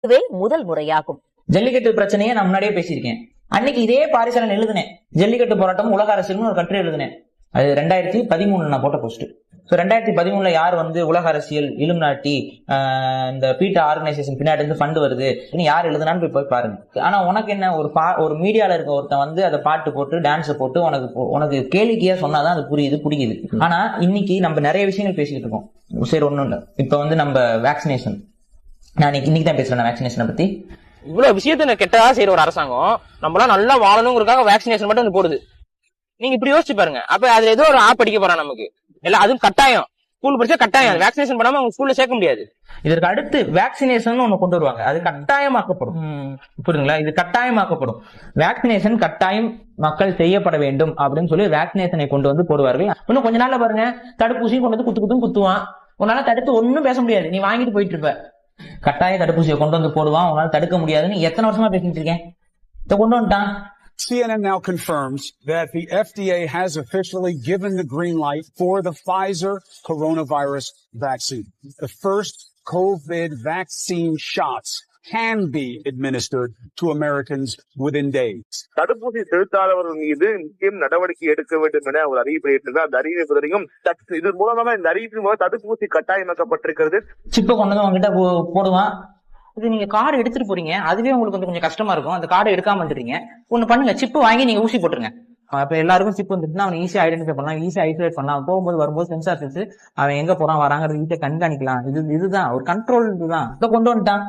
இதுவே முதல் முறையாகும். ஜல்லிக்கட்டு பிரச்சனையை நான் முன்னாடியே பேசியிருக்கேன். அன்னைக்கு இதே பாரிசாலன் எழுதுனேன், ஜல்லிக்கட்டு போராட்டம் உலக அரசியல்னு ஒரு கட்டுரை எழுதுனேன். அது 2013 நான் போட்ட போஸ்ட். 2013 யார் உலக அரசியல் இலுமினாட்டி இந்த பீட்டா ஆர்கனைசேஷன் பின்னாடி இருந்து ஃபண்ட் வருது யார் எழுதுனான்னு போய் பாருங்க. ஆனா உனக்கு என்ன, ஒரு மீடியால இருக்க ஒருத்தன் அதை பாட்டு போட்டு டான்ஸ் போட்டு உனக்கு கேளிக்கையா சொன்னாதான் அது புரியுது பிடிக்குது. ஆனா இன்னைக்கு நம்ம நிறைய விஷயங்கள் பேசிக்கிட்டு இருக்கோம். சரி, ஒண்ணும் இல்ல. இப்ப நம்ம வேக்சினேஷன், நான் இன்னைக்கு தான் பேசுறேன் வேக்சினேஷனை பத்தி. இவ்வளவு விஷயத்த கெட்டதா செய்யற ஒரு அரசாங்கம் நம்மளாம் நல்லா வாழணுங்கிறதுக்காக வேக்சினேஷன் மட்டும் போடுது. நீங்க இப்படி யோசிச்சு பாருங்க. அப்ப அதுல ஏதோ ஒரு ஆப் அடிக்க போறான் நமக்கு இல்ல, அதுவும் கட்டாயம். ஸ்கூல் படிச்சா கட்டாயம் வேக்சினேஷன் பண்ணாம அவங்க ஸ்கூல்ல சேர்க்க முடியாது. இதற்கு அடுத்து வேக்சினேஷன் ஒண்ணு கொண்டு வருவாங்க, அது கட்டாயமாக்கப்படும். புரியுதுங்களா? இது கட்டாயமாக்கப்படும். வேக்சினேஷன் கட்டாயம் மக்கள் செய்யப்பட வேண்டும் அப்படின்னு சொல்லி வேக்சினேஷனை கொண்டு வந்து போடுவார்கள். இன்னும் கொஞ்ச நாள்ல பாருங்க, தடுப்பூசியும் கொண்டு வந்து குத்துவான். உன்னால தடுத்து ஒன்னும் பேச முடியாது, நீ வாங்கிட்டு போயிட்டு இருப்ப. கட்டாய தடுப்பூசியை கொண்டு வந்து போடுவான், உன்னால தடுக்க முடியாதுன்னு எத்தனை வருஷமா பேசிட்டு இருக்கேன். இதை கொண்டு வந்துட்டான். CNN now confirms that the FDA has officially given the green light for the Pfizer coronavirus vaccine. The first COVID vaccine shots can be administered to Americans within days. தடுப்பூசி செலுத்தாதவர்கள் மீது முக்கியம் நடவடிக்கை எடுக்க வேண்டும் என அவர் அறிவிப்பு வெளியிட்டிருந்தார். அந்த அறிவிப்பு வரைக்கும் இது மூலமாக இந்த அறிவிப்பு மூலம் தடுப்பூசி கட்டாயமாக்கப்பட்டிருக்கிறது. சிப்பை கொண்டு வந்து உங்ககிட்ட போடுவான். இது நீங்க கார்டு எடுத்துட்டு போறீங்க, அதுவே உங்களுக்கு கொஞ்சம் கஷ்டமா இருக்கும். அந்த கார்டு எடுக்காம வந்துட்டீங்க. ஒண்ணு பண்ணுங்க, சிப்பு வாங்கி நீங்க ஊசி போட்டுருங்க. அப்ப எல்லாருக்கும் சிப் வந்துட்டுனா அவன் ஈஸியா ஐடென்டிஃபை பண்ணலாம், ஈஸியா ஐசோலேட் பண்ணலாம். போகும்போது வரும்போது சென்சார் வச்சு அவன் எங்க போறான் வராங்கிறது ஈஸியா கண்காணிக்கலாம். இதுதான் ஒரு கண்ட்ரோல். இதுதான் இதை கொண்டு வந்துட்டான்.